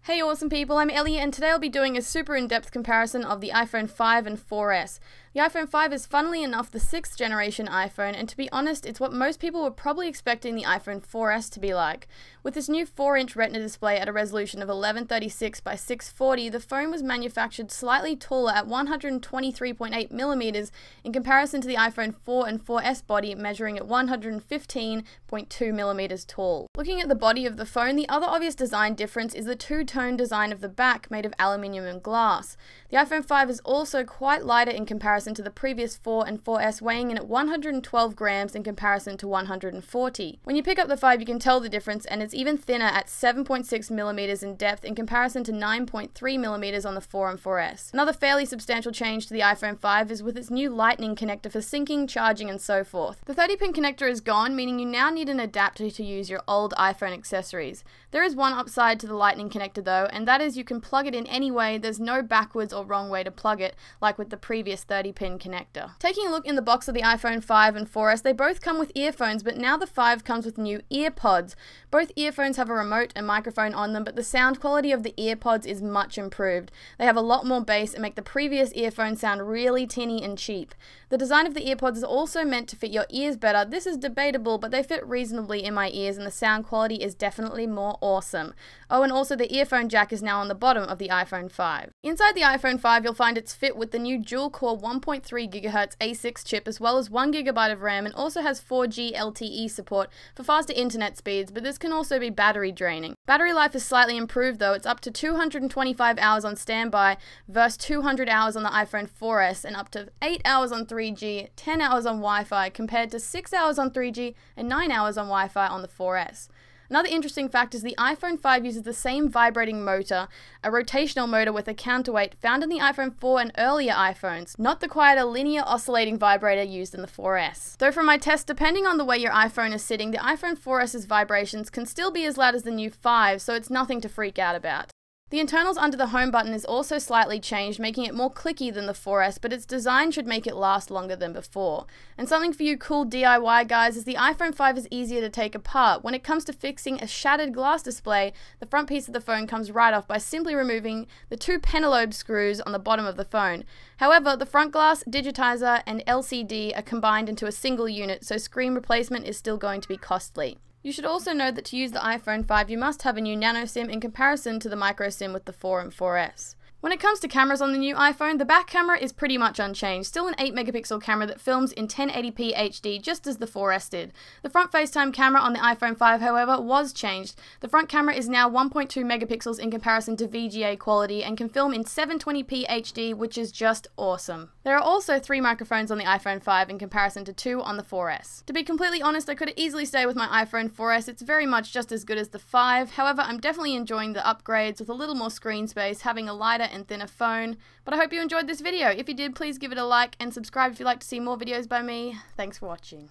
Hey awesome people, I'm Ellie and today I'll be doing a super in-depth comparison of the iPhone 5 and 4S. The iPhone 5 is funnily enough the 6th generation iPhone, and to be honest, it's what most people were probably expecting the iPhone 4S to be like. With this new 4-inch Retina display at a resolution of 1136 by 640, the phone was manufactured slightly taller at 123.8mm in comparison to the iPhone 4 and 4S body measuring at 115.2mm tall. Looking at the body of the phone, the other obvious design difference is the two-tone design of the back made of aluminium and glass. The iPhone 5 is also quite lighter in comparison to the previous 4 and 4S, weighing in at 112 grams in comparison to 140. When you pick up the 5 you can tell the difference, and it's even thinner at 7.6mm in depth in comparison to 9.3mm on the 4 and 4S. Another fairly substantial change to the iPhone 5 is with its new lightning connector for syncing, charging and so forth. The 30-pin connector is gone, meaning you now need an adapter to use your old iPhone accessories. There is one upside to the lightning connector though, and that is you can plug it in any way. There's no backwards or wrong way to plug it, like with the previous 30-pin connector. Taking a look in the box of the iPhone 5 and 4S, they both come with earphones, but now the 5 comes with new Earpods. Both earphones have a remote and microphone on them, but the sound quality of the Earpods is much improved. They have a lot more bass and make the previous earphones sound really tinny and cheap. The design of the Earpods is also meant to fit your ears better. This is debatable, but they fit reasonably in my ears and the sound quality is definitely more awesome. Oh, and also the earphone jack is now on the bottom of the iPhone 5. Inside the iPhone 5 you'll find it's fit with the new dual-core 1.3GHz A6 chip as well as 1GB of RAM, and also has 4G LTE support for faster internet speeds, but this can also be battery draining. Battery life is slightly improved though. It's up to 225 hours on standby versus 200 hours on the iPhone 4S, and up to 8 hours on 3G, 10 hours on Wi-Fi compared to 6 hours on 3G and 9 hours on Wi-Fi on the 4S. Another interesting fact is the iPhone 5 uses the same vibrating motor, a rotational motor with a counterweight found in the iPhone 4 and earlier iPhones, not the quieter linear oscillating vibrator used in the 4S. Though from my test, depending on the way your iPhone is sitting, the iPhone 4S's vibrations can still be as loud as the new 5, so it's nothing to freak out about. The internals under the home button is also slightly changed, making it more clicky than the 4S, but its design should make it last longer than before. And something for you cool DIY guys is the iPhone 5 is easier to take apart. When it comes to fixing a shattered glass display, the front piece of the phone comes right off by simply removing the two pentalobe screws on the bottom of the phone. However, the front glass, digitizer, and LCD are combined into a single unit, so screen replacement is still going to be costly. You should also know that to use the iPhone 5 you must have a new nano SIM in comparison to the micro SIM with the 4 and 4S. When it comes to cameras on the new iPhone, the back camera is pretty much unchanged, still an 8-megapixel camera that films in 1080p HD just as the 4S did. The front FaceTime camera on the iPhone 5, however, was changed. The front camera is now 1.2 megapixels in comparison to VGA quality and can film in 720p HD, which is just awesome. There are also 3 microphones on the iPhone 5 in comparison to 2 on the 4S. To be completely honest, I could easily stay with my iPhone 4S, it's very much just as good as the 5, however I'm definitely enjoying the upgrades with a little more screen space, having a lighter and thinner phone. But I hope you enjoyed this video. If you did, please give it a like and subscribe if you'd like to see more videos by me. Thanks for watching.